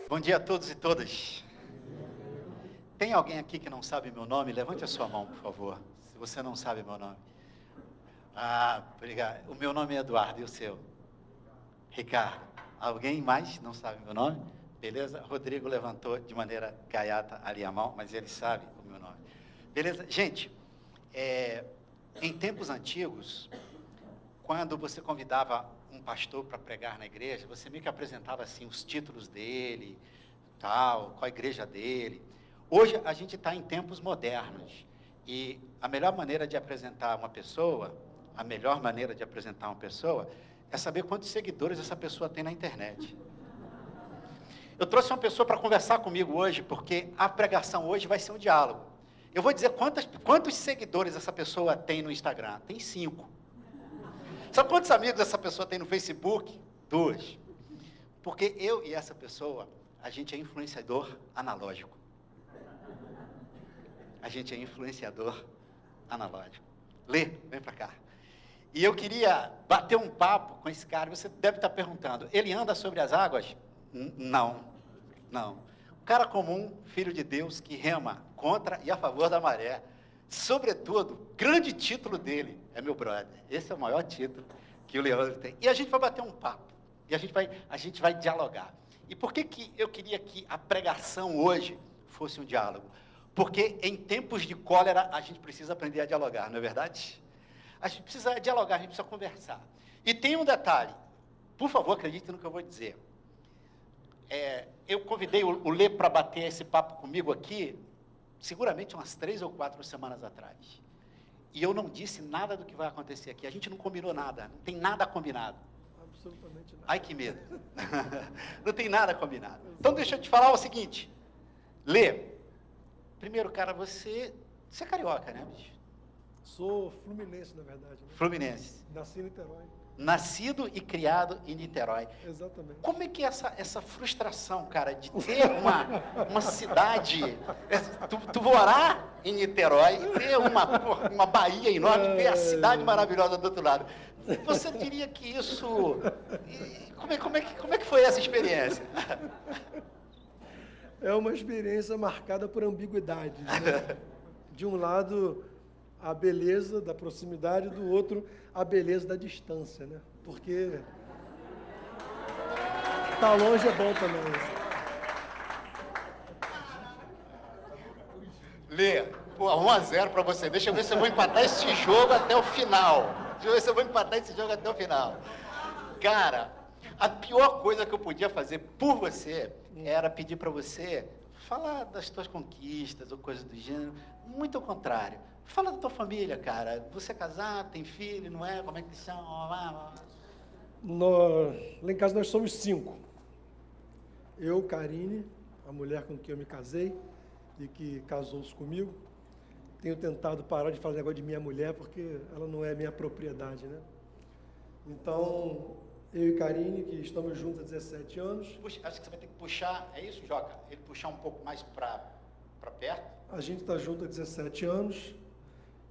Bom dia a todos e todas. Tem alguém aqui que não sabe meu nome? Levante a sua mão, por favor. Se você não sabe meu nome. Ah, obrigado. O meu nome é Eduardo, e o seu? Ricardo. Alguém mais não sabe meu nome? Beleza? Rodrigo levantou de maneira gaiata ali a mão, mas ele sabe o meu nome. Beleza? Gente, em tempos antigos, quando você convidava um pastor para pregar na igreja, você meio que apresentava assim os títulos dele, tal, qual a igreja dele. Hoje a gente está em tempos modernos e a melhor maneira de apresentar uma pessoa, é saber quantos seguidores essa pessoa tem na internet. Eu trouxe uma pessoa para conversar comigo hoje, porque a pregação hoje vai ser um diálogo. Eu vou dizer quantos seguidores essa pessoa tem no Instagram. Tem 5. Sabe quantos amigos essa pessoa tem no Facebook? 2. Porque eu e essa pessoa, a gente é influenciador analógico. Lê, vem para cá. E eu queria bater um papo com esse cara. Você deve estar perguntando, ele anda sobre as águas? Não. Um cara comum, filho de Deus, que rema contra e a favor da maré. Sobretudo, grande título dele é meu brother. Esse é o maior título que o Leandro tem. E a gente vai bater um papo. E a gente vai dialogar. E por que eu queria que a pregação hoje fosse um diálogo? Porque em tempos de cólera a gente precisa aprender a dialogar, não é verdade? A gente precisa dialogar, a gente precisa conversar. E tem um detalhe, por favor, acredite no que eu vou dizer. Eu convidei o Lê para bater esse papo comigo aqui, seguramente umas 3 ou 4 semanas atrás. E eu não disse nada do que vai acontecer aqui. A gente não combinou nada, não tem nada combinado. Absolutamente nada. Ai, que medo. Não tem nada combinado. Então, deixa eu te falar o seguinte. Lê, primeiro, cara, você é carioca, né, bicho? Sou fluminense, na verdade. Né? Fluminense. Nasci em Niterói. Nascido e criado em Niterói. Exatamente. Como é que é essa frustração, cara, de ter uma cidade, tu morar em Niterói, ter uma Bahia enorme, ter a cidade maravilhosa do outro lado. Você diria que isso... Como é que foi essa experiência? É uma experiência marcada por ambiguidades, né? De um lado, a beleza da proximidade, do outro, a beleza da distância, né? Porque tá longe é bom também. Lê, 1-0 para você. Deixa eu ver se eu vou empatar esse jogo até o final. Cara, a pior coisa que eu podia fazer por você era pedir para você falar das tuas conquistas ou coisas do gênero. Muito ao contrário. Fala da tua família, cara. Você é casado, tem filho, não é? Como é que são? Lá em casa nós somos 5. Eu, Karine, a mulher com quem eu me casei e que casou-se comigo. Tenho tentado parar de falar negócio de minha mulher porque ela não é minha propriedade, né? Então, eu e Karine, que estamos juntos há 17 anos. Puxa, acho que você vai ter que puxar, é isso, Joca? Ele puxar um pouco mais para perto? A gente está junto há 17 anos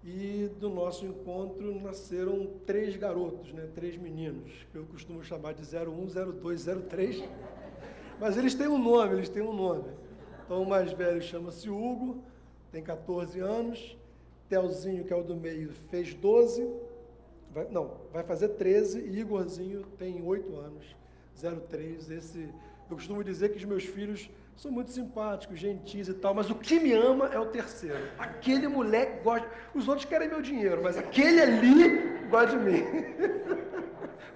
e do nosso encontro nasceram 3 garotos, né? 3 meninos, que eu costumo chamar de 01, 02, 03. Mas eles têm um nome. Então, o mais velho chama-se Hugo, tem 14 anos. Telzinho, que é o do meio, fez 12. Vai fazer 13. E Igorzinho tem 8 anos, 03. Eu costumo dizer que os meus filhos são muito simpáticos, gentis e tal, mas o que me ama é o terceiro. Aquele moleque gosta... Os outros querem meu dinheiro, mas aquele ali gosta de mim.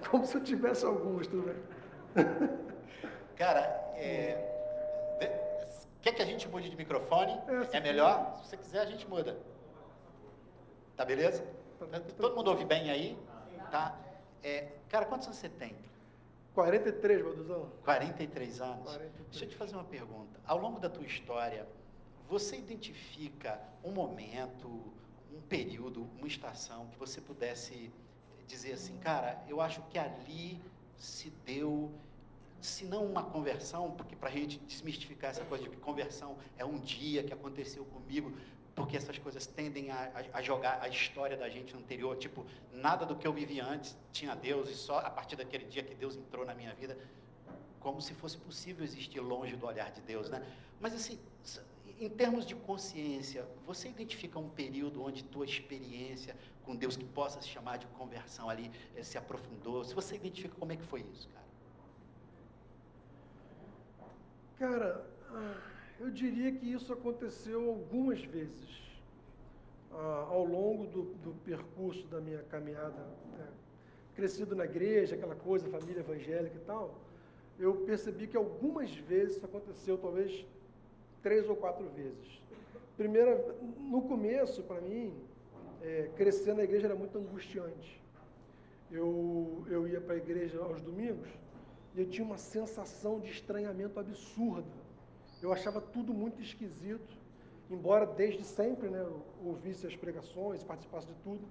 Como se eu tivesse alguns, tudo bem? Cara, quer que a gente mude de microfone? É melhor? Se você quiser, a gente muda. Tá beleza? Todo mundo ouve bem aí? Tá? Cara, quantos anos você tem? 43, Valduzão. 43 anos? 43. Deixa eu te fazer uma pergunta. Ao longo da tua história, você identifica um momento, um período, uma estação que você pudesse dizer assim, cara, eu acho que ali se deu, se não uma conversão, porque para a gente desmistificar essa coisa de que conversão é um dia que aconteceu comigo, porque essas coisas tendem a jogar a história da gente anterior, tipo, nada do que eu vivi antes tinha Deus, e só a partir daquele dia que Deus entrou na minha vida. como se fosse possível existir longe do olhar de Deus, né? Mas assim, em termos de consciência, você identifica um período onde tua experiência com Deus, que possa se chamar de conversão ali, se aprofundou? Se você identifica, como é que foi isso, cara? Cara, eu diria que isso aconteceu algumas vezes ao longo do percurso da minha caminhada, né? Crescido na igreja, aquela coisa, família evangélica e tal, eu percebi que algumas vezes isso aconteceu, talvez 3 ou 4 vezes. Primeira, no começo, para mim, crescer na igreja era muito angustiante. Eu ia para a igreja aos domingos e eu tinha uma sensação de estranhamento absurda. Eu achava tudo muito esquisito, embora desde sempre, né, eu ouvisse as pregações, participasse de tudo,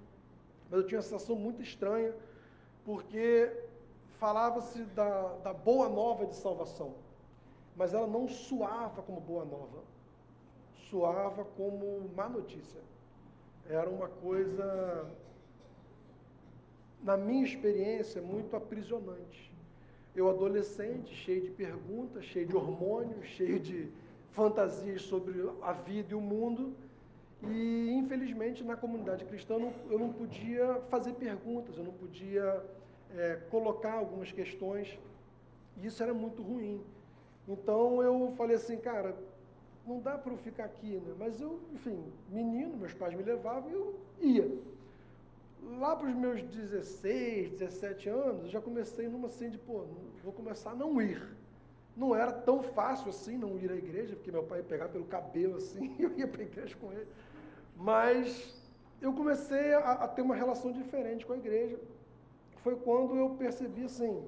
mas eu tinha uma sensação muito estranha, porque falava-se da boa nova de salvação, mas ela não soava como boa nova, soava como má notícia. Era uma coisa, na minha experiência, muito aprisionante. Eu, adolescente, cheio de perguntas, cheio de hormônios, cheio de fantasias sobre a vida e o mundo, e infelizmente na comunidade cristã eu não podia fazer perguntas, eu não podia colocar algumas questões, e isso era muito ruim. Então eu falei assim, cara, não dá para eu ficar aqui, né? Mas eu, enfim, menino, meus pais me levavam e eu ia. Lá para os meus 16, 17 anos, eu já comecei numa assim de, vou começar a não ir. Não era tão fácil assim não ir à igreja, porque meu pai ia pegar pelo cabelo assim, eu ia para a igreja com ele. Mas eu comecei a ter uma relação diferente com a igreja. Foi quando eu percebi assim,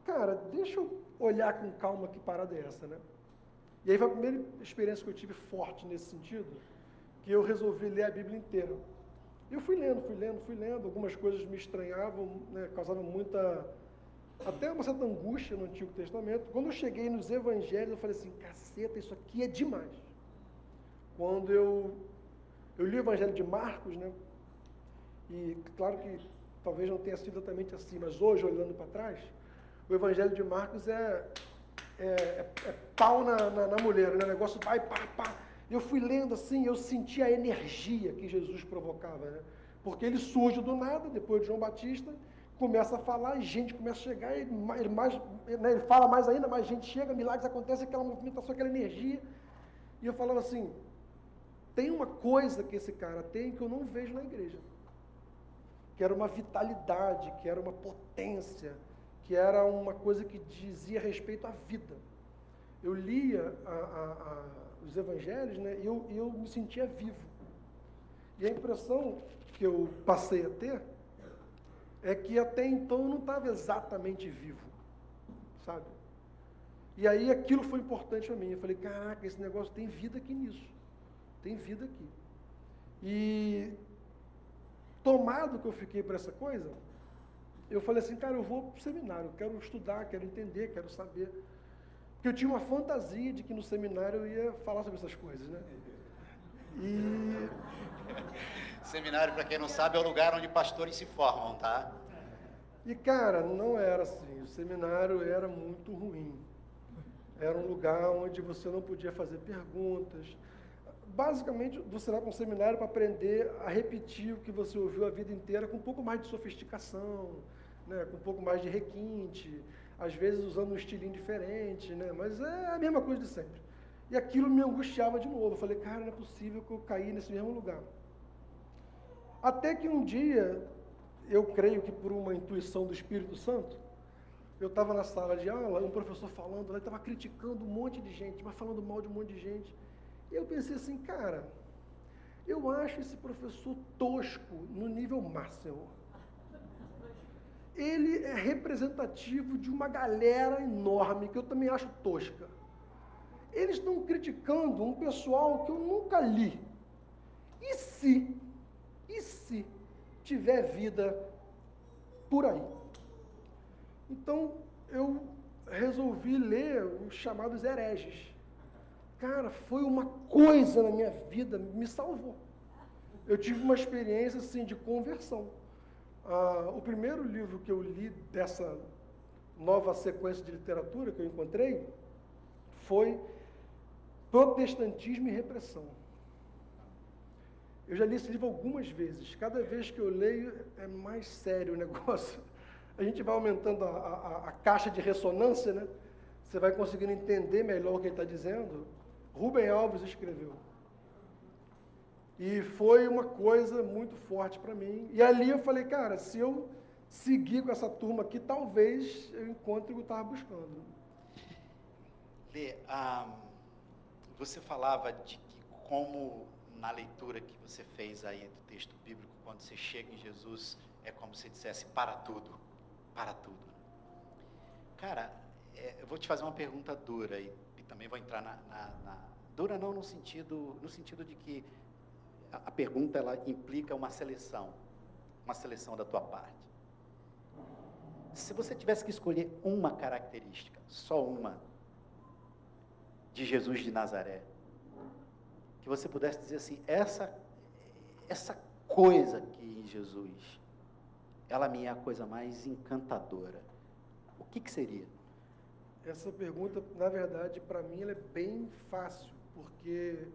cara, deixa eu olhar com calma que parada é essa, né? E aí foi a primeira experiência que eu tive forte nesse sentido, que eu resolvi ler a Bíblia inteira. Eu fui lendo, algumas coisas me estranhavam, né, causavam até uma certa angústia no Antigo Testamento. Quando eu cheguei nos Evangelhos, eu falei assim, caceta, isso aqui é demais. Quando eu li o Evangelho de Marcos, né, e claro que talvez não tenha sido exatamente assim, mas hoje, olhando para trás, o Evangelho de Marcos é pau na mulher, né? O negócio vai, pá. Eu fui lendo assim, eu senti a energia que Jesus provocava, né? Porque ele surge do nada, depois de João Batista, começa a falar, e gente começa a chegar, ele fala mais ainda, mais gente chega, milagres acontecem, aquela movimentação, aquela energia. E eu falava assim, tem uma coisa que esse cara tem que eu não vejo na igreja, que era uma vitalidade, que era uma potência, que era uma coisa que dizia respeito à vida. Eu lia os evangelhos, né, e eu me sentia vivo. E a impressão que eu passei a ter é que até então eu não estava exatamente vivo, sabe? E aí aquilo foi importante para mim. Eu falei, caraca, esse negócio tem vida aqui nisso. Tem vida aqui. E tomado que eu fiquei por essa coisa, eu falei assim, cara, eu vou para o seminário, eu quero estudar, quero entender, quero saber. Porque eu tinha uma fantasia de que no seminário eu ia falar sobre essas coisas, né? E... Seminário, para quem não sabe, é o lugar onde pastores se formam, tá? E, cara, não era assim. O seminário era muito ruim. Era um lugar onde você não podia fazer perguntas. Basicamente, você vai para um seminário para aprender a repetir o que você ouviu a vida inteira com um pouco mais de sofisticação, né? Com um pouco mais de requinte, às vezes usando um estilinho diferente, né? Mas é a mesma coisa de sempre. E aquilo me angustiava de novo. Eu falei, cara, não é possível que eu caí nesse mesmo lugar. Até que um dia, eu creio que por uma intuição do Espírito Santo, eu estava na sala de aula, um professor falando, ele estava criticando um monte de gente, mas falando mal de um monte de gente. E eu pensei assim, cara, eu acho esse professor tosco no nível máximo. Ele é representativo de uma galera enorme, que eu também acho tosca. Eles estão criticando um pessoal que eu nunca li. E se tiver vida por aí? Então, eu resolvi ler os chamados hereges. Cara, foi uma coisa na minha vida, me salvou. Eu tive uma experiência, assim, de conversão. O primeiro livro que eu li nova sequência de literatura que eu encontrei foi Protestantismo e Repressão. Eu já li esse livro algumas vezes. Cada vez que eu leio é mais sério o negócio. A gente vai aumentando a caixa de ressonância, né? Você vai conseguindo entender melhor o que ele está dizendo. Rubem Alves escreveu. E foi uma coisa muito forte para mim. E ali eu falei, cara, se eu seguir com essa turma aqui, talvez eu encontre o que eu estava buscando. Lê, você falava de que como na leitura que você fez aí do texto bíblico, quando você chega em Jesus, é como se dissesse para tudo, para tudo. Cara, eu vou te fazer uma pergunta dura e também vou entrar dura não no sentido de que a pergunta ela implica uma seleção da tua parte. Se você tivesse que escolher uma característica, só uma, de Jesus de Nazaré, que você pudesse dizer assim, essa coisa aqui em Jesus, ela me é a coisa mais encantadora, o que seria? Essa pergunta, na verdade, para mim, ela é bem fácil, porque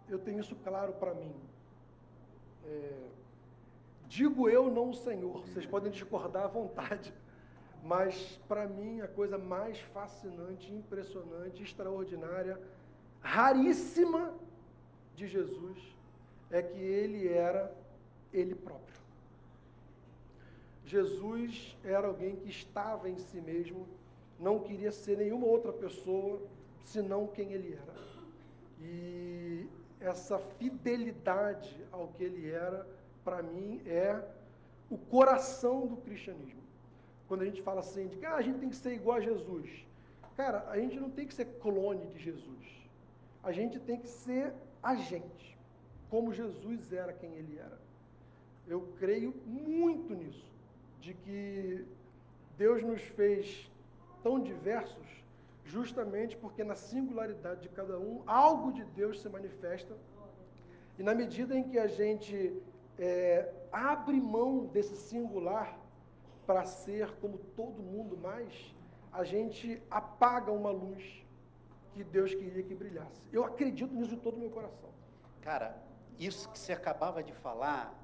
eu tenho isso claro para mim. Digo eu, não o Senhor, vocês podem discordar à vontade, mas para mim a coisa mais fascinante, impressionante, extraordinária, raríssima de Jesus é que ele era ele próprio. Jesus era alguém que estava em si mesmo, não queria ser nenhuma outra pessoa senão quem ele era. E essa fidelidade ao que ele era, para mim, é o coração do cristianismo. Quando a gente fala assim, de que a gente tem que ser igual a Jesus. Cara, a gente não tem que ser clone de Jesus. A gente tem que ser a gente, como Jesus era quem ele era. Eu creio muito nisso, de que Deus nos fez tão diversos, justamente porque na singularidade de cada um, algo de Deus se manifesta, e na medida em que a gente abre mão desse singular para ser como todo mundo mais, a gente apaga uma luz que Deus queria que brilhasse. Eu acredito nisso de todo o meu coração. Cara, isso que você acabava de falar,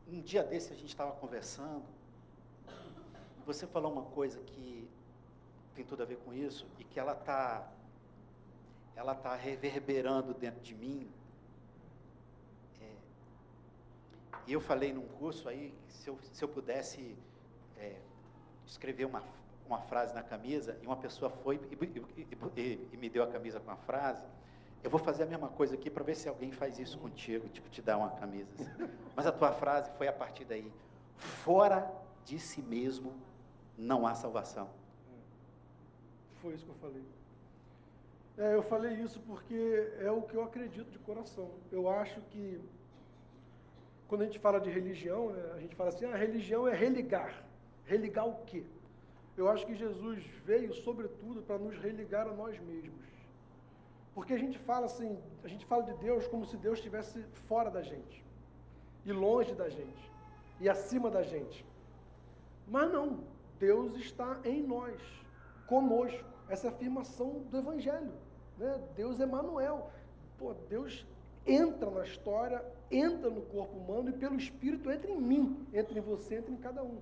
um dia desse a gente estava conversando, você falou uma coisa que tem tudo a ver com isso, e que ela tá reverberando dentro de mim. E eu falei num curso aí, se eu pudesse escrever uma frase na camisa, e uma pessoa foi e me deu a camisa com a frase, eu vou fazer a mesma coisa aqui para ver se alguém faz isso contigo, tipo, te dar uma camisa assim. Mas a tua frase foi a partir daí: fora de si mesmo não há salvação. Foi isso que eu falei. Eu falei isso porque é o que eu acredito de coração. Eu acho que, quando a gente fala de religião, né, a gente fala assim, a religião é religar. Religar o quê? Eu acho que Jesus veio, sobretudo, para nos religar a nós mesmos. Porque a gente fala assim, a gente fala de Deus como se Deus estivesse fora da gente, e longe da gente, e acima da gente. Mas não, Deus está em nós, conosco. Essa é a afirmação do Evangelho, né? Deus é Emanuel. Deus entra na história, entra no corpo humano e pelo Espírito entra em mim, entra em você, entra em cada um.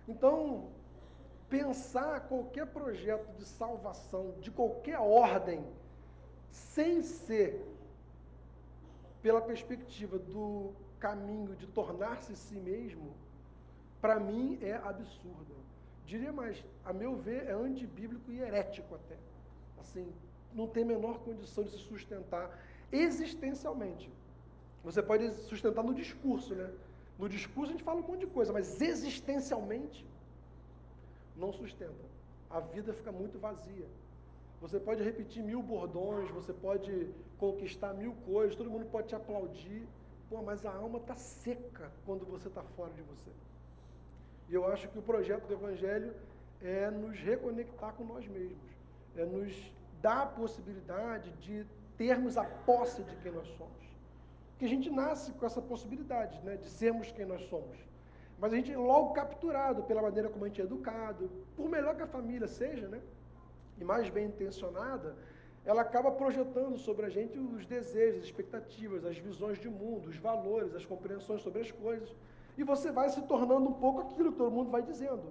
Então, pensar qualquer projeto de salvação, de qualquer ordem, sem ser pela perspectiva do caminho de tornar-se si mesmo, para mim é absurdo. Diria mais, a meu ver, é antibíblico e herético até. Assim, não tem a menor condição de se sustentar existencialmente. Você pode sustentar no discurso, né? No discurso a gente fala um monte de coisa, mas existencialmente não sustenta. A vida fica muito vazia. Você pode repetir 1000 bordões, você pode conquistar 1000 coisas, todo mundo pode te aplaudir, mas a alma está seca quando você está fora de você. E eu acho que o projeto do Evangelho é nos reconectar com nós mesmos, é nos dar a possibilidade de termos a posse de quem nós somos. Porque a gente nasce com essa possibilidade, né, de sermos quem nós somos. Mas a gente é logo capturado pela maneira como a gente é educado, por melhor que a família seja, né? E mais bem intencionada, ela acaba projetando sobre a gente os desejos, as expectativas, as visões de mundo, os valores, as compreensões sobre as coisas. E você vai se tornando um pouco aquilo que todo mundo vai dizendo.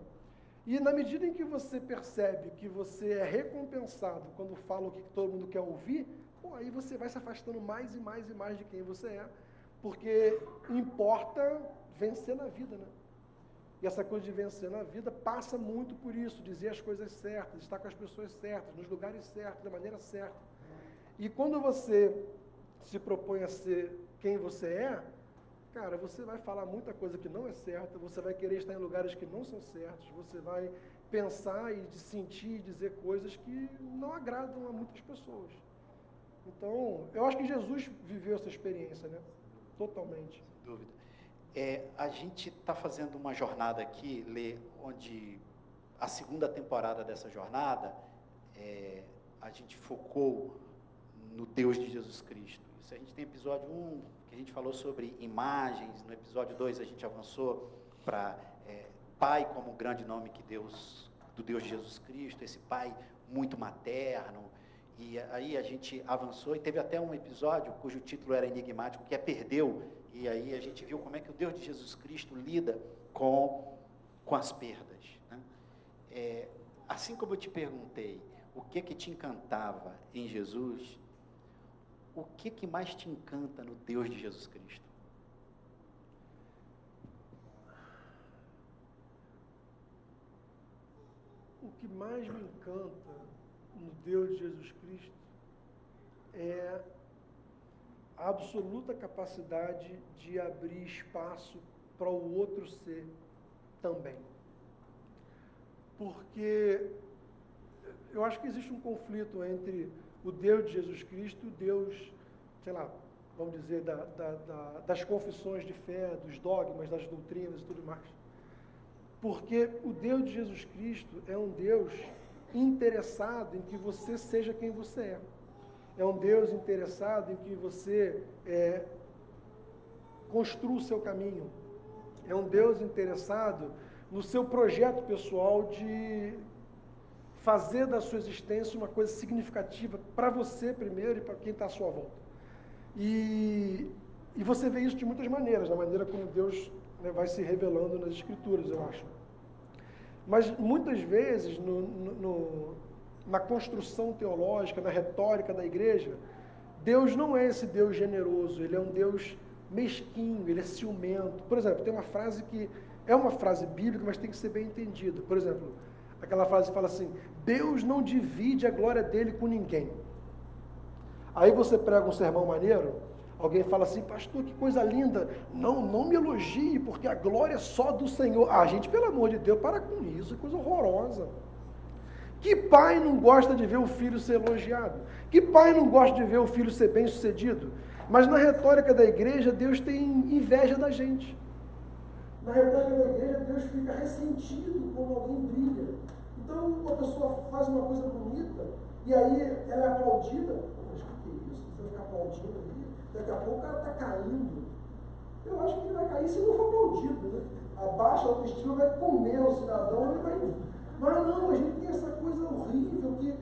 E na medida em que você percebe que você é recompensado quando fala o que todo mundo quer ouvir, pô, aí você vai se afastando mais e mais e mais de quem você é, porque importa vencer na vida, né? E essa coisa de vencer na vida passa muito por isso, dizer as coisas certas, estar com as pessoas certas, nos lugares certos, da maneira certa. E quando você se propõe a ser quem você é, cara, você vai falar muita coisa que não é certa, você vai querer estar em lugares que não são certos, você vai pensar e sentir e dizer coisas que não agradam a muitas pessoas. Então, eu acho que Jesus viveu essa experiência, né? Totalmente. Sem dúvida. A gente está fazendo uma jornada aqui, Lê, onde a segunda temporada dessa jornada, a gente focou no Deus de Jesus Cristo. Isso a gente tem episódio 1, que a gente falou sobre imagens, no episódio 2 a gente avançou para Pai como grande nome do Deus de Jesus Cristo, esse Pai muito materno, e aí a gente avançou e teve até um episódio cujo título era enigmático, que é Perdeu, e aí a gente viu como é que o Deus de Jesus Cristo lida com as perdas, né? Assim como eu te perguntei, o que te encantava em Jesus, o que mais te encanta no Deus de Jesus Cristo? O que mais me encanta no Deus de Jesus Cristo é a absoluta capacidade de abrir espaço para o outro ser também. Porque eu acho que existe um conflito entre o Deus de Jesus Cristo e o Deus, sei lá, vamos dizer, das confissões de fé, dos dogmas, das doutrinas e tudo mais. Porque o Deus de Jesus Cristo é um Deus interessado em que você seja quem você é. É um Deus interessado em que você construa o seu caminho. É um Deus interessado no seu projeto pessoal de fazer da sua existência uma coisa significativa para você primeiro e para quem está à sua volta. E você vê isso de muitas maneiras, da maneira como Deus, né, vai se revelando nas Escrituras, eu acho. Mas muitas vezes, na construção teológica, na retórica da igreja, Deus não é esse Deus generoso, Ele é um Deus mesquinho, Ele é ciumento. Por exemplo, tem uma frase que é uma frase bíblica, mas tem que ser bem entendida. Por exemplo, aquela frase que fala assim: Deus não divide a glória dele com ninguém. Aí você prega um sermão maneiro, alguém fala assim: pastor, que coisa linda, não me elogie, porque a glória é só do Senhor. Ah, gente, pelo amor de Deus, para com isso, é coisa horrorosa. Que pai não gosta de ver o filho ser elogiado? Que pai não gosta de ver o filho ser bem sucedido? Mas na retórica da igreja, Deus tem inveja da gente. Na retórica da igreja, Deus fica ressentido quando alguém brilha. Então, uma pessoa faz uma coisa bonita, e aí ela é aplaudida. Mas o que é isso? Você fica aplaudindo ali, daqui a pouco o cara está caindo. Eu acho que ele vai cair se não for aplaudido, né? A baixa autoestima vai comer o cidadão, ele vai... Mas não, a gente tem essa coisa horrível que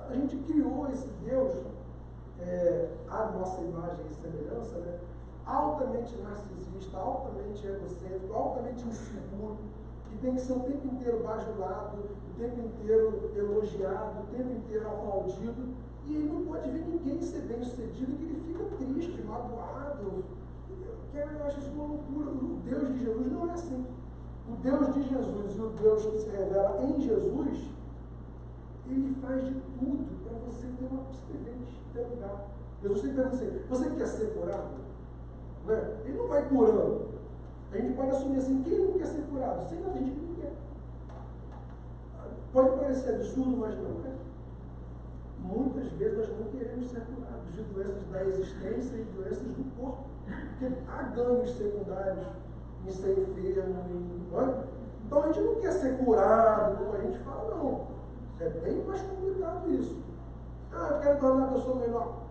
a gente criou esse Deus, a nossa imagem e semelhança, né? Altamente narcisista, altamente egocêntrico, altamente inseguro, que tem que ser o tempo inteiro bajulado, o tempo inteiro elogiado, o tempo inteiro aplaudido, e ele não pode ver ninguém ser bem sucedido, que ele fica triste, magoado. Eu acho isso uma loucura. O Deus de Jesus não é assim. O Deus de Jesus e o Deus que se revela em Jesus, ele faz de tudo para você ter uma experiência, ter lugar. Jesus sempre pergunta assim: você quer ser curado? Né? Ele não vai curando. A gente pode assumir assim: quem não quer ser curado? Sem a gente que não quer. Pode parecer absurdo, mas não é. Muitas vezes nós não queremos ser curados de doenças da existência e doenças do corpo. Porque há ganhos secundários em ser enfermo. Então a gente não quer ser curado, como a gente fala, não. É bem mais complicado isso. Ah, eu quero tornar a pessoa melhor.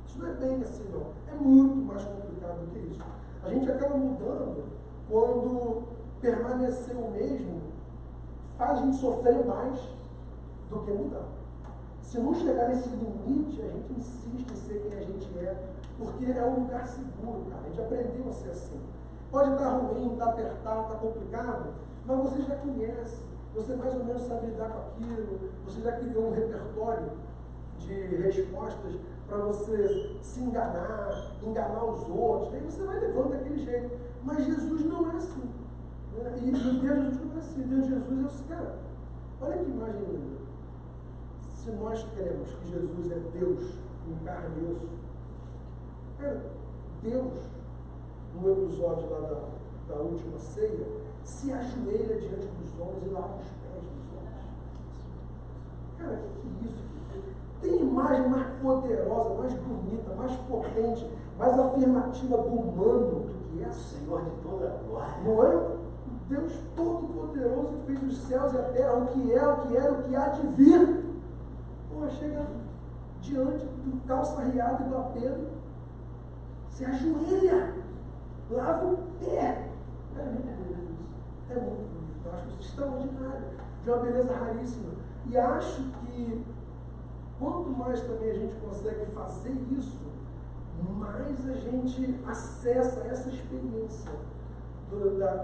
Isso não é bem assim, não. É muito mais complicado do que isso. A gente acaba mudando quando permanecer o mesmo faz a gente sofrer mais do que mudar. Se não chegar nesse limite, a gente insiste em ser quem a gente é, porque é um lugar seguro, cara. A gente aprendeu a ser assim. Pode estar ruim, estar apertado, estar complicado, mas você já conhece, você mais ou menos sabe lidar com aquilo, você já criou um repertório de respostas para você se enganar os outros, aí você vai levando daquele jeito. Mas Jesus não é assim. Né? E Deus Jesus não é assim. Deus Jesus é assim, cara. Olha que imagem linda. Se nós cremos que Jesus é Deus em carne e osso, cara, Deus, no episódio lá da última ceia, se ajoelha diante dos homens e lava os pés dos homens. Cara, que é isso? Tem imagem mais poderosa, mais bonita, mais potente, mais afirmativa do humano do que essa? Senhor de toda a glória. Não é? Deus Todo-Poderoso que fez os céus e a terra, o que é, o que era, o que há de vir. Pô, chega diante do calça riado e do apelo, se ajoelha, lava o pé. É muito bonito isso. É muito bonito. Eu acho isso extraordinário. De uma beleza raríssima. E acho que quanto mais também a gente consegue fazer isso, mais a gente acessa essa experiência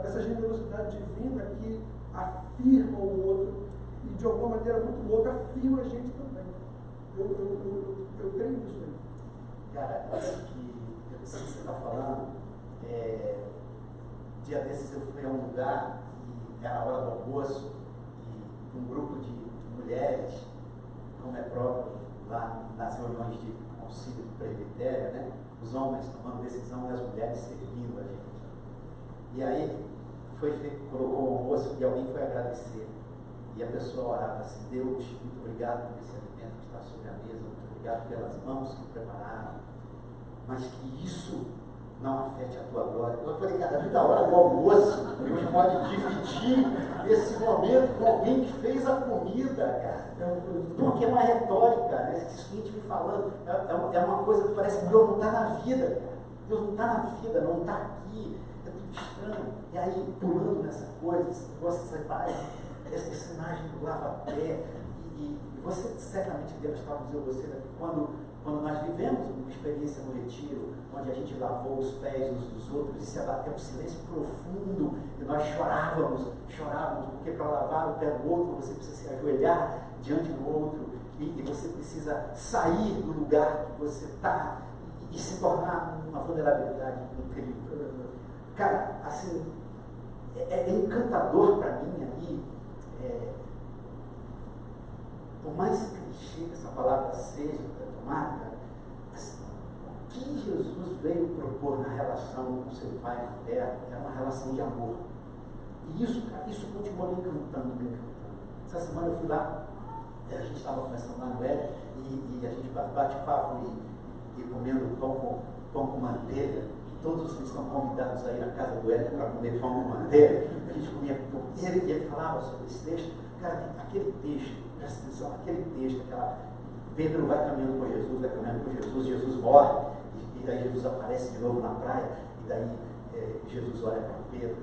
dessa generosidade divina que afirma o outro e de alguma maneira muito louca afirma a gente também. Eu creio nisso aí. Cara, isso que você está falando, dia desses eu fui a um lugar e era a hora do almoço e um grupo de mulheres, como é próprio lá nas reuniões de concílio de presbitério, né? Os homens tomando decisão e as mulheres servindo a gente. E aí colocou o almoço e alguém foi agradecer. E a pessoa orava assim: Deus, muito obrigado por esse alimento que está sobre a mesa, muito obrigado pelas mãos que prepararam, mas que isso não afete a tua glória. Eu falei, cara, da hora do almoço, a gente pode dividir esse momento com alguém que fez a comida, cara. Porque é uma retórica, né? Isso que a gente vem falando, é uma coisa que parece que Deus não está na vida, cara. Deus não está na vida, não está aqui, é tudo estranho. E aí, pulando nessa coisa, esse negócio que você faz, essa imagem do lava-pé, e você certamente deve estar dizendo você, né? Quando nós vivemos uma experiência no retiro, onde a gente lavou os pés uns dos outros e se abateu um silêncio profundo, e nós chorávamos, porque para lavar o pé do outro você precisa se ajoelhar diante do outro, e você precisa sair do lugar que você está e se tornar uma vulnerabilidade incrível. Cara, assim, é encantador para mim ali, por mais clichê que essa palavra seja, o que Jesus veio propor na relação com seu Pai na terra é uma relação de amor. E isso, cara, isso continua me encantando. Essa semana eu fui lá, a gente estava conversando lá no Éden, e a gente bate papo e comendo pão com manteiga. Todos vocês estão convidados aí na casa do Éden para comer pão com manteiga. A gente comia pão. E ele falava sobre esse texto. Cara, aquele texto, presta atenção, aquele texto, Pedro vai caminhando com Jesus, Jesus morre, e daí Jesus aparece de novo na praia, e daí Jesus olha para Pedro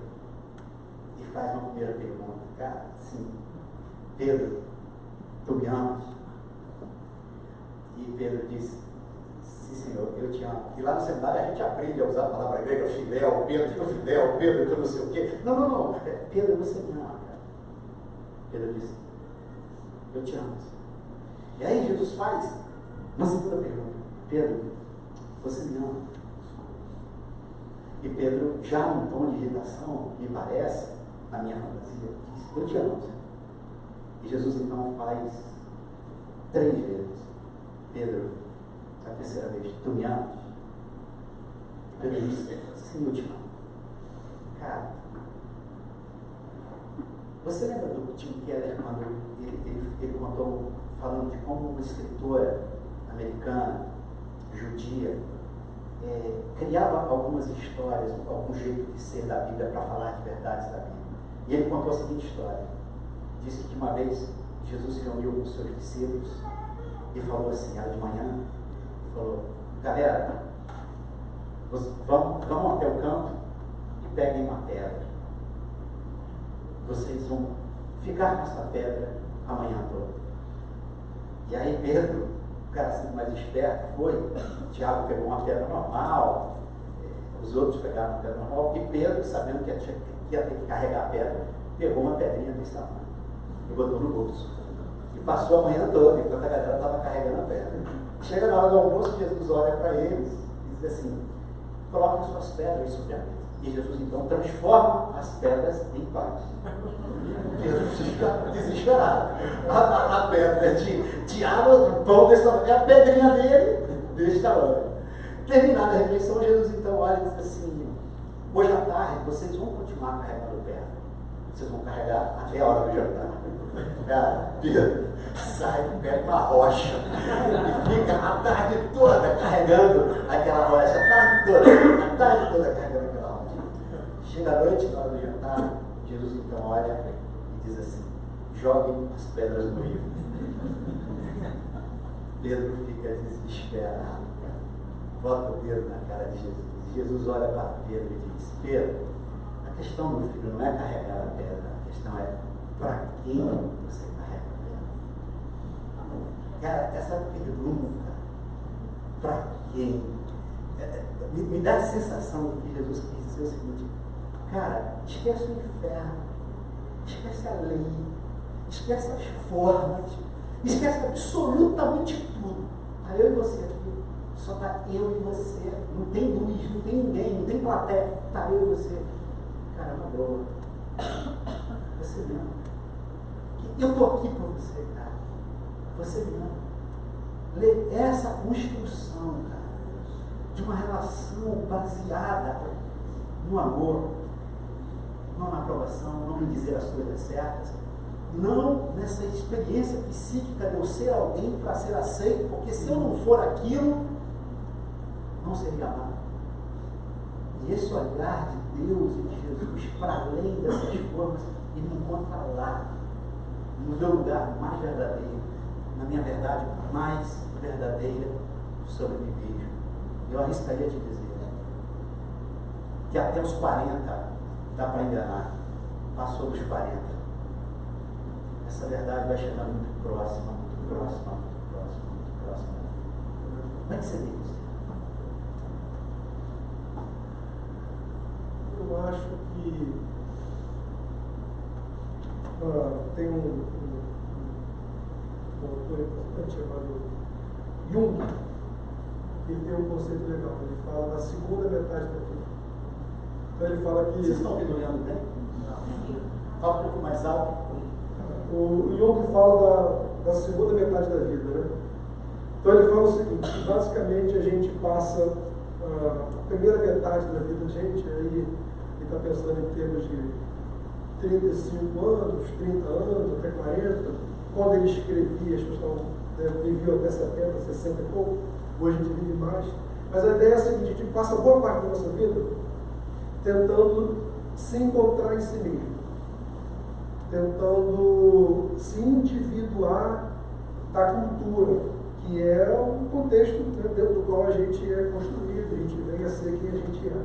e faz uma primeira pergunta: cara, assim, Pedro, tu me amas? E Pedro diz: sim, Senhor, eu te amo. E lá no seminário a gente aprende a usar a palavra grega fidel, Pedro, que eu não sei o quê. Não, Pedro, você me ama, cara. Pedro diz: eu te amo. E aí Jesus faz uma segunda pergunta: Pedro, você me ama? E Pedro, já num tom de irritação, me parece, na minha fantasia, diz: eu te amo. E Jesus então faz 3 vezes: Pedro, a terceira vez, tu me amas? E Pedro diz: sim, eu te amo. Cara, você lembra do Tim Keller quando ele contou, falando de como uma escritora americana, judia, criava algumas histórias, algum jeito de ser da Bíblia para falar de verdades da Bíblia. E ele contou a seguinte história. Disse que uma vez Jesus se reuniu com os seus discípulos e falou assim, era de manhã, falou: galera, vamos até o campo e peguem uma pedra. Vocês vão ficar com essa pedra a manhã toda. E aí Pedro, o cara assim mais esperto, foi. Tiago pegou uma pedra normal, os outros pegaram uma pedra normal, e Pedro, sabendo que ia ter que carregar a pedra, pegou uma pedrinha desse tamanho e botou no bolso. E passou a manhã toda, enquanto a galera estava carregando a pedra. Chega na hora do almoço, Jesus olha para eles e diz assim: coloquem suas pedras sobre a mesa. E Jesus então transforma as pedras em pães. Pedro fica desesperado. A pedra de água, de pão desse tamanho, é a pedrinha dele deste tamanho. Terminada a refeição, Jesus então olha e diz assim: hoje à tarde vocês vão continuar carregando pedra. Vocês vão carregar até a hora do jantar. Cara, Pedro sai, pega uma rocha e fica a tarde toda carregando aquela rocha. A tarde toda carregando aquela rocha. Chega a noite, na hora do jantar, Jesus então olha e diz assim: joguem as pedras no rio. Pedro fica desesperado. Bota o dedo na cara de Jesus. Jesus olha para Pedro e diz: Pedro, a questão, meu filho, não é carregar a pedra, a questão é para quem você carrega a pedra. Cara, essa pergunta, para quem, me dá a sensação de que Jesus quis dizer o seguinte: cara, esquece o inferno, esquece a lei, esquece as formas, esquece absolutamente tudo. Está eu e você aqui, só está eu e você, não tem luz, não tem ninguém, não tem plateia, está eu e você. Cara, uma boa. Você me ama. Eu estou aqui por você, cara. Você me ama. Essa construção, cara, de uma relação baseada no amor, não na aprovação, não em dizer as coisas certas, não nessa experiência psíquica de eu ser alguém para ser aceito, porque se eu não for aquilo, não seria amado. E esse olhar de Deus e de Jesus para além dessas formas, ele me encontra lá, no meu lugar mais verdadeiro, na minha verdade mais verdadeira sobre mim mesmo. Eu arriscaria te dizer que até os 40 dá para enganar, passou dos 40. Essa verdade vai chegar muito próxima, muito próxima, muito próxima, muito próxima. Como é que você vê isso? Eu acho que tem um autor importante chamado Jung, que tem um conceito legal. Ele fala da segunda metade da vida. Então ele fala que... Vocês estão ouvindo o bem? Fala um pouco mais alto. O Jung fala da segunda metade da vida, né? Então ele fala o seguinte: basicamente a gente passa a primeira metade da vida da gente, aí ele está pensando em termos de 35 anos, 30 anos, até 40. Quando ele escrevia, as pessoas viviam até 70, 60 e pouco, hoje a gente vive mais. Mas a ideia é a seguinte: a gente passa boa parte da nossa vida tentando se encontrar em si mesmo, tentando se individuar da cultura, que é um contexto, né, dentro do qual a gente é construído, a gente vem a ser quem a gente é.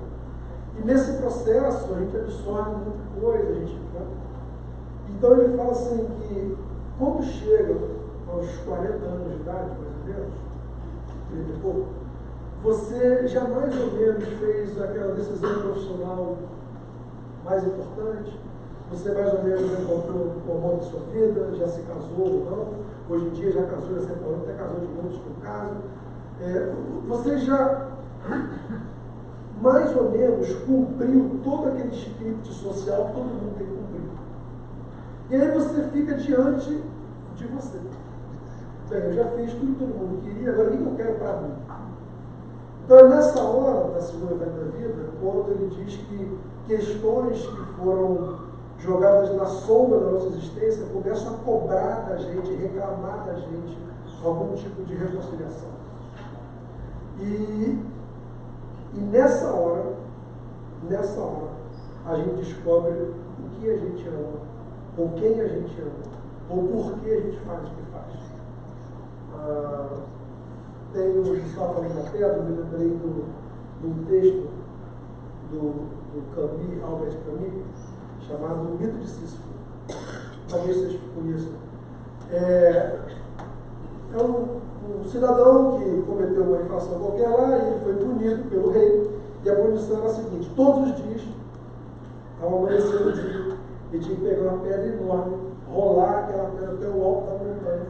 E nesse processo a gente absorve muita coisa, a gente, né? Então ele fala assim que quando chega aos 40 anos de idade, mais ou menos, 30 e pouco, você já mais ou menos fez aquela decisão profissional mais importante, você mais ou menos encontrou o amor da sua vida, já se casou ou não, hoje em dia já casou, já separou, até casou de muitos no caso. Você já mais ou menos cumpriu todo aquele script social que todo mundo tem que cumprir. E aí você fica diante de você. Bem, eu já fiz tudo que todo mundo queria, agora o que eu quero para mim? Então é nessa hora da segunda metade da vida, quando ele diz que questões que foram jogadas na sombra da nossa existência começam a cobrar da gente, reclamar da gente algum tipo de reconciliação. E nessa hora, a gente descobre o que a gente ama, ou quem a gente ama, ou por que a gente faz o que faz. Estava falando na tela, me lembrei de um texto do do Camus, Albert Camus, chamado O Mito de Sísifo. Talvez vocês conheçam. É um cidadão que cometeu uma infração qualquer lá e ele foi punido pelo rei. E a punição era a seguinte: todos os dias, ao amanhecer do dia, ele tinha que pegar uma pedra enorme, rolar aquela pedra até o alto da montanha,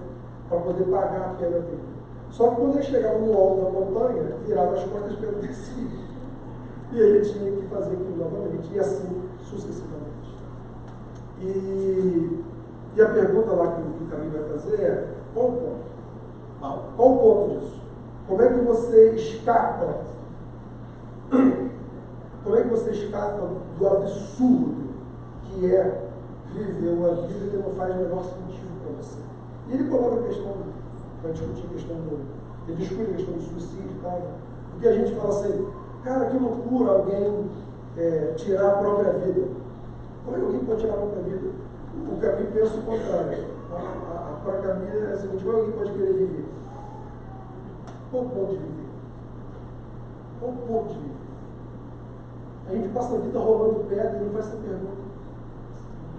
para poder pagar a pena dele. Só que quando ele chegava no alto da montanha, virava as costas e a pedra descia. E ele tinha que fazer aquilo novamente, e assim sucessivamente. E a pergunta lá que o Caminho vai fazer é: qual o ponto? Qual o ponto disso? Como é que você escapa? Como é que você escapa do absurdo que é viver uma vida que não faz o menor sentido para você? E ele coloca a questão, vai discutir a questão ele discute a questão do suicídio e tal, porque a gente fala assim: cara, que loucura alguém tirar a própria vida. Como é que alguém pode tirar a própria vida? O Caminho pensa o contrário. Para Caminho é o seguinte: como alguém pode querer viver? Qual o ponto de viver? Qual o ponto de viver? A gente passa a vida rolando pedra e não faz essa pergunta.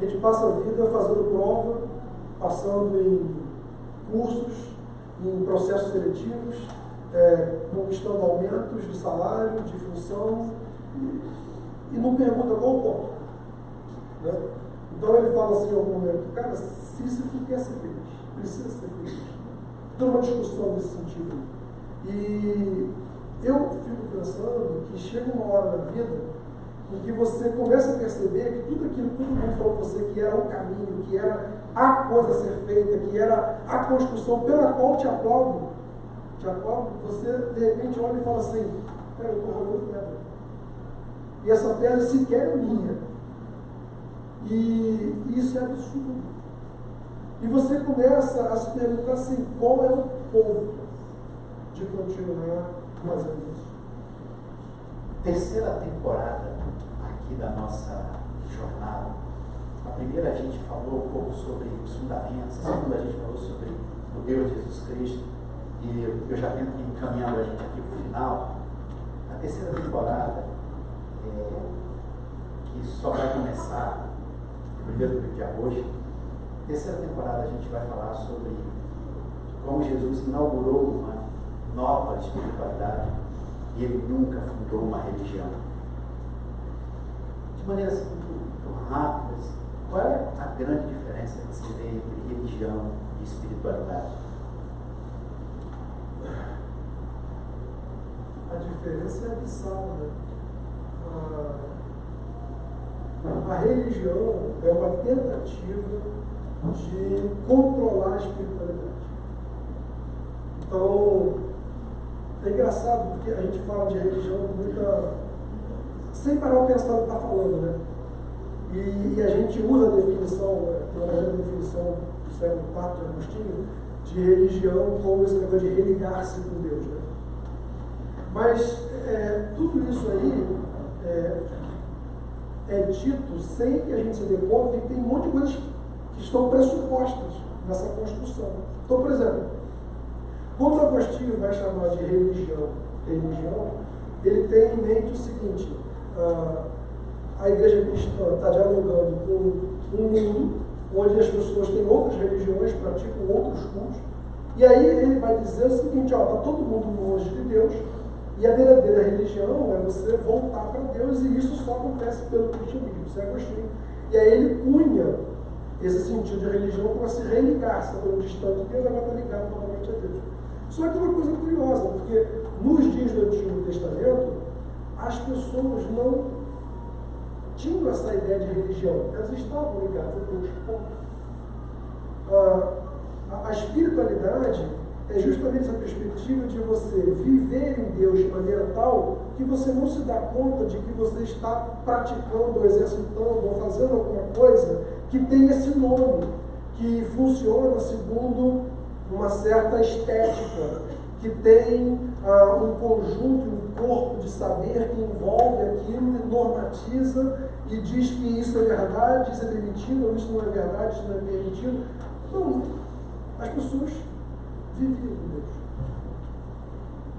A gente passa a vida fazendo prova, passando em cursos, em processos seletivos, conquistando aumentos de salário, de função, e não pergunta qual o ponto. Né? Então ele fala assim em algum momento: cara, Sísifo quer ser feliz, precisa ser feliz. Tem uma discussão nesse sentido. E eu fico pensando que chega uma hora na vida em que você começa a perceber que tudo aquilo que todo mundo falou para você que era o caminho, que era a coisa a ser feita, que era a construção pela qual te aplaudo, você de repente olha e fala assim: cara, eu estou rolando pedra. E essa pedra sequer é minha. E isso é absurdo. E você começa a se perguntar assim: qual é o ponto de continuar fazendo isso? Terceira temporada aqui da nossa jornada. A primeira a gente falou um pouco sobre os fundamentos, a segunda a gente falou sobre o Deus Jesus Cristo, e eu já tento ir encaminhando a gente aqui para o final. A terceira temporada, que só vai começar no 1º de agosto, a terceira temporada a gente vai falar sobre como Jesus inaugurou uma nova espiritualidade e ele nunca fundou uma religião. De maneira assim, muito rápida, qual é a grande diferença que se vê entre religião e espiritualidade? A diferença é abissal, né? A religião é uma tentativa de controlar a espiritualidade. Então, é engraçado porque a gente fala de religião com muita... sem parar de pensar no que está falando, né? E a gente usa a definição, tem uma definição do século IV de Agostinho, de religião como esse negócio de religar-se com Deus, né? Mas tudo isso aí é dito sem que a gente se dê conta de que tem um monte de coisas que estão pressupostas nessa construção. Então, por exemplo, quando Agostinho vai chamar de religião, ele tem em mente o seguinte: a igreja cristã está dialogando com um mundo onde as pessoas têm outras religiões, praticam outros cultos, e aí ele vai dizer o seguinte: está todo mundo longe de Deus, e a verdadeira religião é você voltar para Deus, e isso só acontece pelo cristianismo. Isso é Agostinho. E aí ele cunha esse sentido de religião como se religar, se está distante de Deus, agora está ligado novamente a Deus. Só que é uma coisa curiosa, porque nos dias do Antigo Testamento, as pessoas não tinham essa ideia de religião, elas estavam ligadas a Deus. A espiritualidade é justamente essa perspectiva de você viver em Deus de maneira tal que você não se dá conta de que você está praticando, ou exercitando, ou fazendo alguma coisa que tem esse nome, que funciona segundo uma certa estética, que tem um conjunto, um corpo de saber que envolve aquilo e normatiza e diz que isso é verdade, isso é permitido, ou isso não é verdade, isso não é permitido. Não, as pessoas viviam com Deus.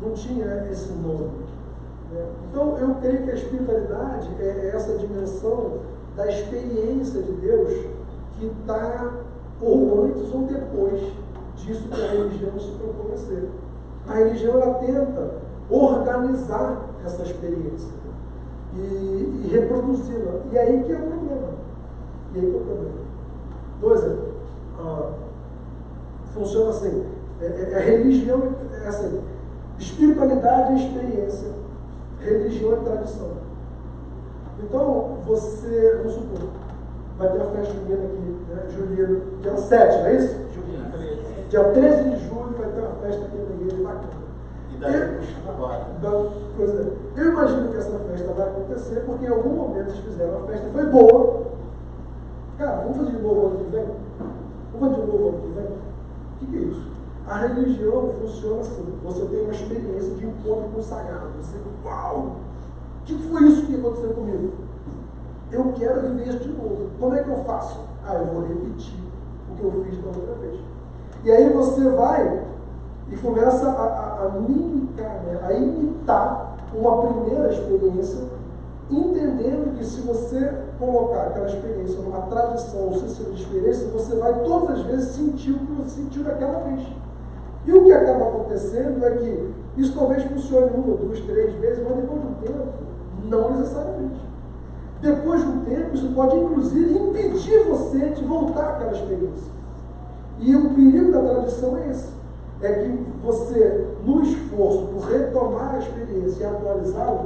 Não tinha esse nome. né? Então, eu creio que a espiritualidade é essa dimensão da experiência de Deus que está ou antes ou depois disso que a religião se propõe a ser. A religião, ela tenta organizar essa experiência e reproduzi-la. E aí que é o problema. Por exemplo, funciona assim, a religião é assim, espiritualidade é experiência, religião é tradição. Então, vamos supor, vai ter a festa junina aqui, né? Julina, dia 7, não é isso? Julina. Dia 13 de julho vai ter uma festa aqui na igreja bacana. E daí puxando agora. Eu imagino que essa festa vai acontecer porque em algum momento eles fizeram uma festa, foi boa. Cara, vamos fazer de novo ano que vem? Vamos fazer de novo ano que vem? O que é isso? A religião funciona assim. Você tem uma experiência de encontro com o sagrado. Você, uau! O que foi isso que aconteceu comigo? Eu quero viver isso de novo. Como é que eu faço? Eu vou repetir o que eu fiz da outra vez. E aí você vai e começa a mimicar, né? A imitar uma primeira experiência, entendendo que se você colocar aquela experiência numa tradição ou sistema de experiência, você vai todas as vezes sentir o que você sentiu daquela vez. E o que acaba acontecendo é que isso talvez funcione 1, 2, 3 vezes, mas depois de um tempo, não necessariamente. Depois de um tempo, isso pode inclusive impedir você de voltar àquela experiência. E o perigo da tradição é esse. É que você, no esforço por retomar a experiência e atualizá-la,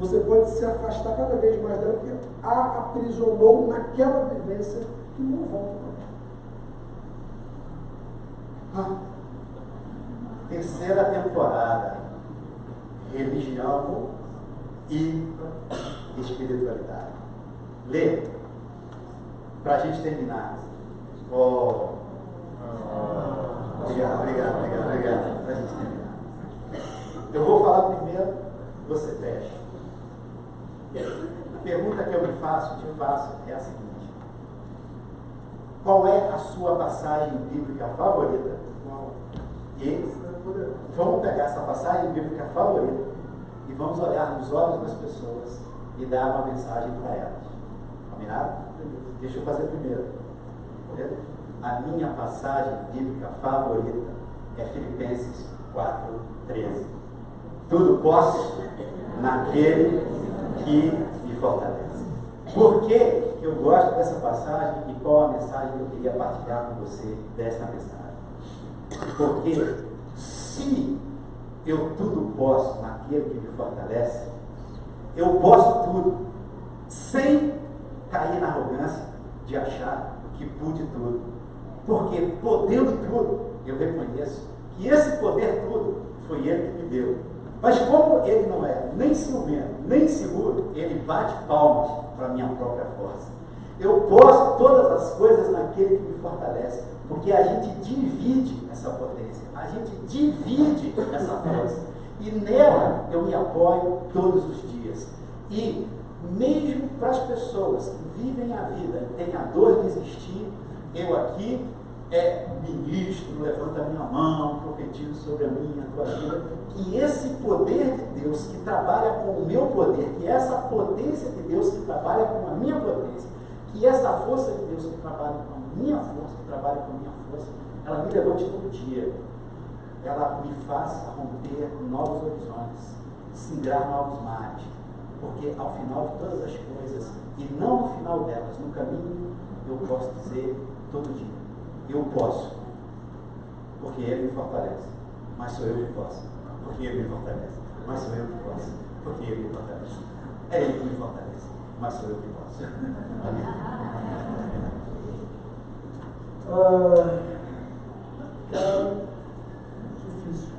você pode se afastar cada vez mais dela, porque a aprisionou naquela vivência que não volta mais. Terceira temporada, religião e espiritualidade. Lê, para a gente terminar. Obrigado. Para a gente terminar. Eu vou falar primeiro, você fecha. A pergunta que eu te faço é a seguinte: qual é a sua passagem bíblica favorita? E vamos pegar essa passagem bíblica favorita e vamos olhar nos olhos das pessoas e dar uma mensagem para elas. Combinado? Deixa eu fazer primeiro. A minha passagem bíblica favorita é Filipenses 4:13. Tudo posso naquele que me fortalece. Por que eu gosto dessa passagem e qual a mensagem que eu queria partilhar com você desta mensagem? Porque se eu tudo posso naquele que me fortalece, eu posso tudo, sem cair na arrogância de achar que pude tudo. Porque podendo tudo, eu reconheço que esse poder tudo foi Ele que me deu. Mas como Ele não é nem ciumento, nem seguro, Ele bate palmas para a minha própria força. Eu posso todas as coisas naquele que me fortalece, porque a gente divide essa potência, a gente divide essa força, e nela eu me apoio todos os dias. E mesmo para as pessoas que vivem a vida e têm a dor de existir, eu aqui ministro, levanto a minha mão, profetizo sobre a minha, a tua vida, que esse poder de Deus que trabalha com o meu poder, que essa potência de Deus que trabalha com a minha potência, que essa força de Deus que trabalha com a minha força, que trabalha com a minha força, ela me levante todo dia, ela me faça romper novos horizontes, singrar novos mares, porque ao final de todas as coisas, e não no final delas, no caminho, eu posso dizer todo dia: eu posso, porque Ele me fortalece, mas sou eu que posso, porque Ele me fortalece, mas sou eu que posso, porque Ele me fortalece. É Ele que me fortalece, mas sou eu que posso. Amém. Difícil.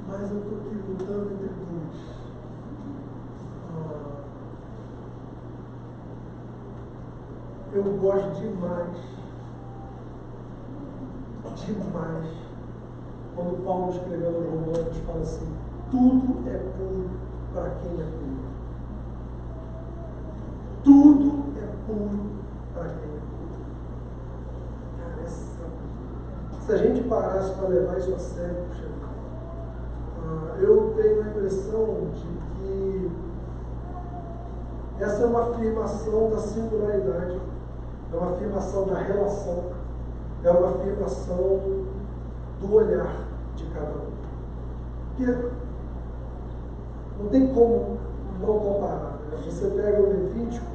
Mas eu estou aqui lutando entre dois. Eu gosto demais, quando Paulo escrevendo aos Romanos fala assim: tudo é puro para quem é puro. Tudo é puro para quem é puro. Cara, se a gente parasse para levar isso a sério, puxa, eu tenho a impressão de que essa é uma afirmação da singularidade, é uma afirmação da relação, é uma afirmação do olhar de cada um. Porque não tem como não comparar. Né? Você pega o Levítico,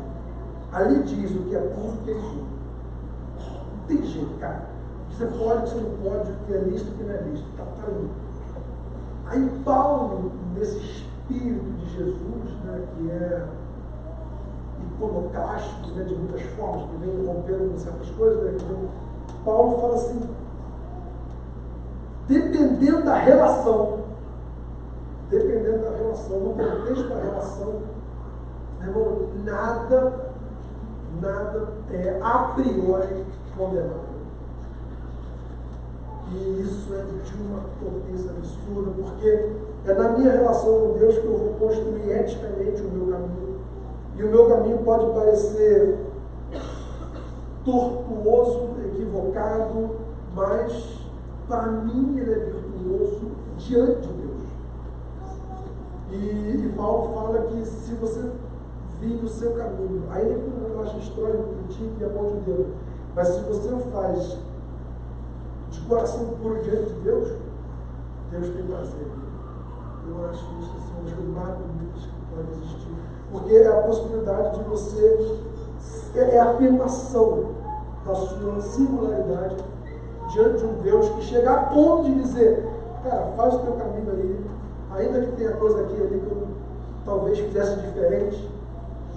ali diz o que é puro e o que é impuro. Não tem jeito, cara. Você pode, você não pode, o que é lícito e o que não é lícito. Está ali. Aí Paulo, nesse espírito de Jesus, né, que é iconoclástico, né, de muitas formas, que vem rompendo com certas coisas, né, Paulo fala assim, dependendo da relação, no contexto da relação, irmão, nada é a priori condenável. E isso é de uma potência absurda, porque é na minha relação com Deus que eu vou construir eticamente o meu caminho. E o meu caminho pode parecer tortuoso, equivocado, mas para mim ele é virtuoso diante de Deus. E Paulo fala que se você vive o seu caminho, ainda que o mundo ache estranho, critique e aponte o dedo, mas se você o faz de coração puro diante de Deus, Deus tem prazer. Eu acho isso assim, uma das coisas mais bonitas que pode existir. Porque é a possibilidade de você, é a afirmação da sua singularidade diante de um Deus que chega a ponto de dizer, cara, faz o teu caminho aí, ainda que tenha coisa aqui ali que eu talvez fizesse diferente,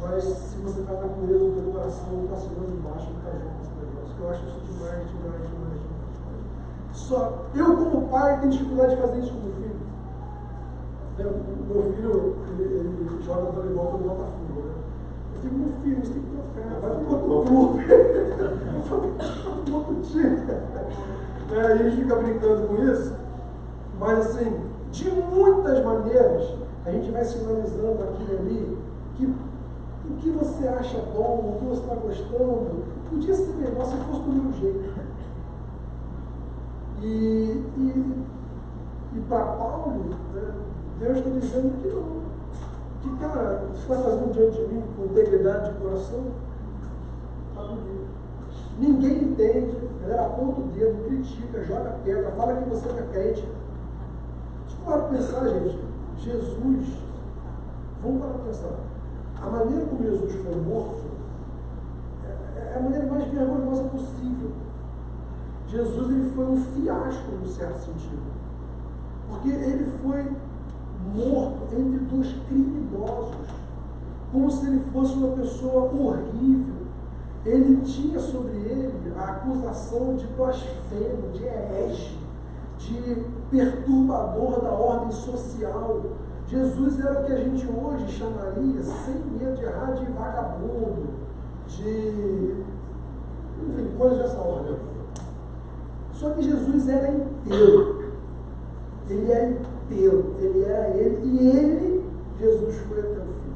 mas se você faz na pureza do teu coração, está segurando embaixo, não está junto com esse negócio. Eu acho isso demais. Só eu, como pai, tenho dificuldade de fazer isso com meu filho. Meu filho, ele joga voleibol pelo Botafogo, né? Eu digo, meu filho, você tem que trocar, vai para outro clube. Vai para outro time. A gente fica brincando com isso, mas assim, de muitas maneiras, a gente vai sinalizando aqui e ali que o que você acha bom, o que você está gostando, podia ser melhor se fosse do meu jeito. E para Paulo, né, Deus está dizendo que não. Que, cara, você está fazendo diante de mim com integridade de coração? Está bonito. Ninguém entende, a galera aponta o dedo, critica, joga pedra, fala que você não é crente. Deixa eu parar para pensar, gente. Jesus, vamos parar para pensar. A maneira como Jesus foi morto é a maneira mais vergonhosa possível. Jesus ele foi um fiasco, no certo sentido. Porque ele foi morto entre dois criminosos, como se ele fosse uma pessoa horrível. Ele tinha sobre ele a acusação de blasfemo, de herege, de perturbador da ordem social. Jesus era o que a gente hoje chamaria, sem medo de errar, de vagabundo, de, enfim, coisas dessa ordem. Só que Jesus era inteiro. Ele era inteiro. Ele era ele. E ele, Jesus, foi até o fim.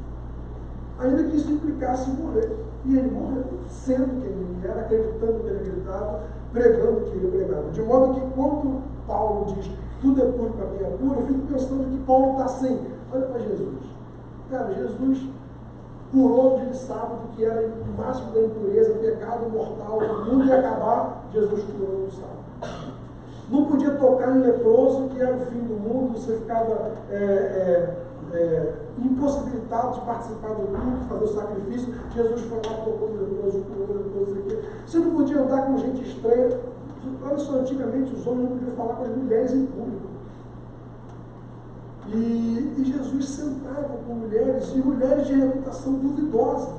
Ainda que isso implicasse morrer. E ele morreu, sendo que ele era, acreditando que ele acreditava, pregando que ele pregava. De modo que quando Paulo diz, tudo é puro para mim é puro, eu fico pensando que Paulo está assim. Olha para Jesus. Cara, Jesus curou onde ele sabe do que era o máximo da impureza, pecado mortal, o mundo ia acabar, Jesus curou onde sabe. Não podia tocar em leproso, que era o fim do mundo, você ficava impossibilitado de participar do culto, fazer o sacrifício. Jesus foi lá, tocou no leproso, curou o leproso. Você não podia andar com gente estranha. Olha só, antigamente os homens não podiam falar com as mulheres em público. E Jesus sentava com mulheres, e mulheres de reputação duvidosa,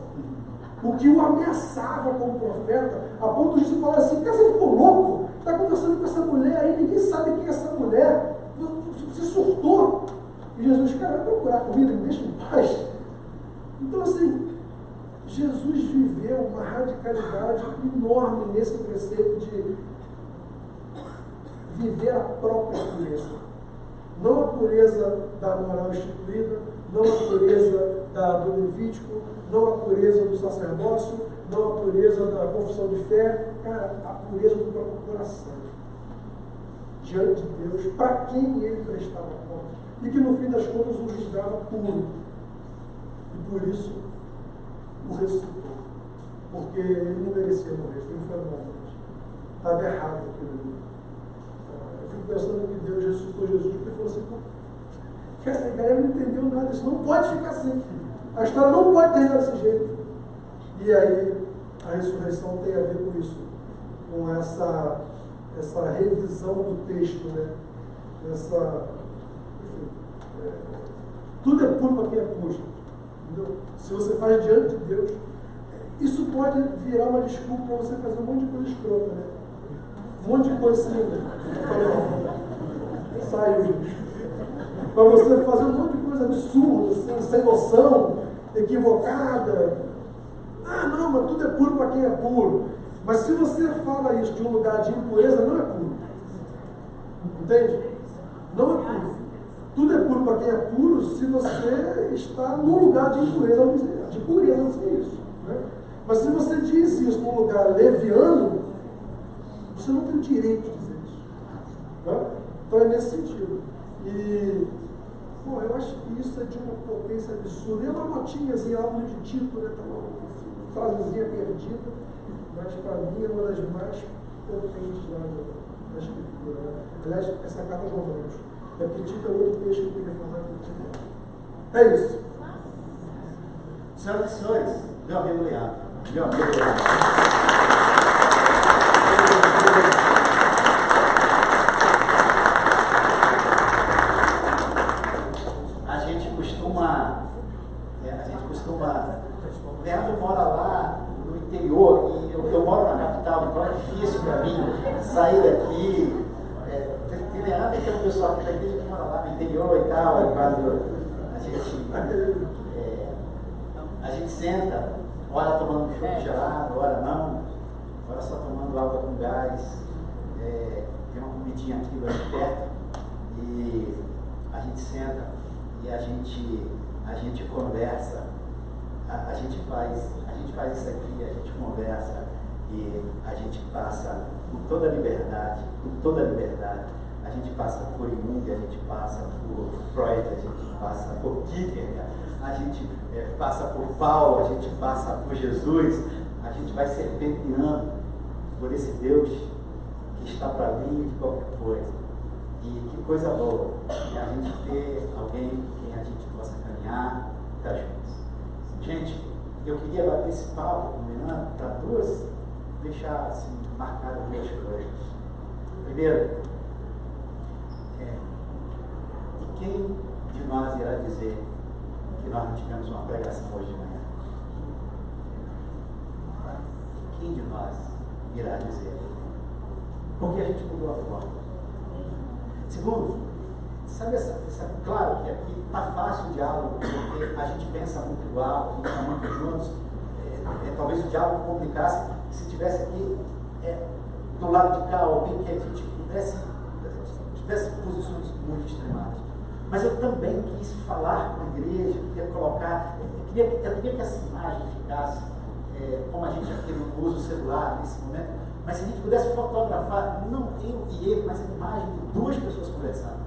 o que o ameaçava como profeta, a ponto de falar assim, cara, você ficou louco? Está conversando com essa mulher aí, ninguém sabe quem é essa mulher, você surtou. E Jesus, cara, vai procurar comida, me deixa em paz. Então assim, Jesus viveu uma radicalidade enorme nesse preceito de viver a própria pureza. Não a pureza da moral instituída, não a pureza do Levítico, não a pureza do sacerdócio, não a pureza da confissão de fé, cara, a pureza do próprio coração. Diante de Deus, para quem ele prestava conta. e que no fim das contas o julgava puro. E por isso o ressuscitou. Porque ele não merecia morrer, foi um fenômeno. Estava errado aquilo ali. Eu fico pensando que Deus ressuscitou Jesus porque falou assim, que essa galera não entendeu nada, isso não pode ficar assim. A história não pode terminar desse jeito. E aí a ressurreição tem a ver com isso, com essa revisão do texto, né? Tudo é puro para quem é puro. Entendeu? Se você faz diante de Deus, isso pode virar uma desculpa para você fazer um monte de coisa escrota, né? Um monte de coisa assim, saiu. Para você fazer um monte de coisa absurda, assim, sem noção, equivocada. Ah, não, mas tudo é puro para quem é puro. Mas se você fala isso de um lugar de impureza, não é puro. Entende? Não é puro. Tudo é puro para quem é puro se você está num lugar de impureza, de pureza, não sei isso. Né? Mas se você diz isso num lugar leviano, você não tem o direito de dizer isso. Né? Então é nesse sentido. E, bom, eu acho que isso é de uma potência absurda. E é uma notinhazinha, algo de Tito, né? Uma frasezinha perdida, mas para mim é uma das mais potentes lá da Escritura. Né? Aliás, essa carta aos Romanos. É porque Tito é outro texto que eu queria falar aqui. É isso. Senhoras e senhores, meu amigo Leandro. Meu amigo Leandro. A gente costuma. Leandro mora lá no interior e eu moro na capital, então é difícil para mim sair daqui. Tem Leandro que é o pessoal que da igreja que mora lá no interior e tal, e quando a gente senta, ora tomando um chopp gelado, ora não, ora só tomando água com gás, tem uma comidinha aqui lá perto, e a gente senta e a gente conversa, a gente faz isso aqui, a gente conversa e a gente passa com toda a liberdade, a gente passa por Jung, a gente passa por Freud, a gente passa por Kierkegaard, a gente passa por Paulo, a gente passa por Jesus, a gente vai serpenteando por esse Deus que está para além de qualquer coisa. E que coisa boa a gente ter alguém com quem a gente possa caminhar e estar juntos. Gente, eu queria bater esse papo combinando para deixar assim, marcado duas coisas. Primeiro, e quem de nós irá dizer que nós não tivemos uma pregação hoje de manhã? Quem de nós irá dizer? Porque a gente mudou a forma. Segundo, sabe claro que aqui está fácil o diálogo, porque a gente pensa muito igual, a gente está muito juntos. Talvez o diálogo complicasse se tivesse aqui do lado de cá alguém que a gente tivesse posições muito extremadas. Mas eu também quis falar com a igreja, queria colocar, eu queria que essa imagem ficasse, como a gente aqui não usa o celular nesse momento, mas se a gente pudesse fotografar, não eu e ele, mas a imagem de duas pessoas conversando.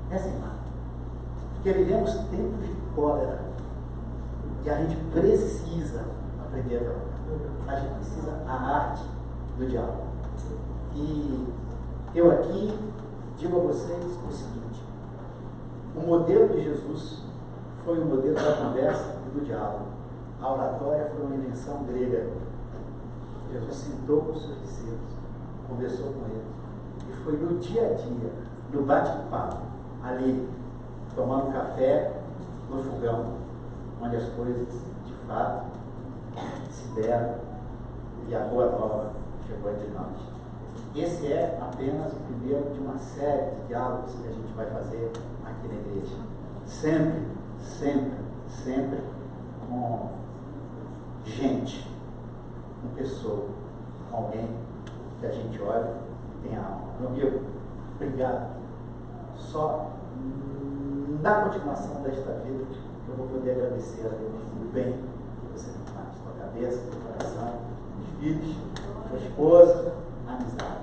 Essa imagem. Porque vivemos tempos de cólera e a gente precisa aprender a dialogar. A gente precisa a arte do diálogo. E eu aqui digo a vocês o seguinte: o modelo de Jesus foi o modelo da conversa e do diálogo. A oratória foi uma invenção grega. Jesus sentou com os seus discípulos, conversou com eles. E foi no dia a dia, no bate-papo, ali, tomando café no fogão, onde as coisas, de fato, se deram e a boa nova chegou entre nós. Esse é apenas o primeiro de uma série de diálogos que a gente vai fazer aqui na igreja. Sempre, sempre, sempre com gente, com pessoa, com alguém que a gente olha e tem a alma. Meu amigo, obrigado. Só na continuação desta vida eu vou poder agradecer a Deus o bem que você me faz, sua cabeça, seu coração, os filhos, sua esposa, a amizade.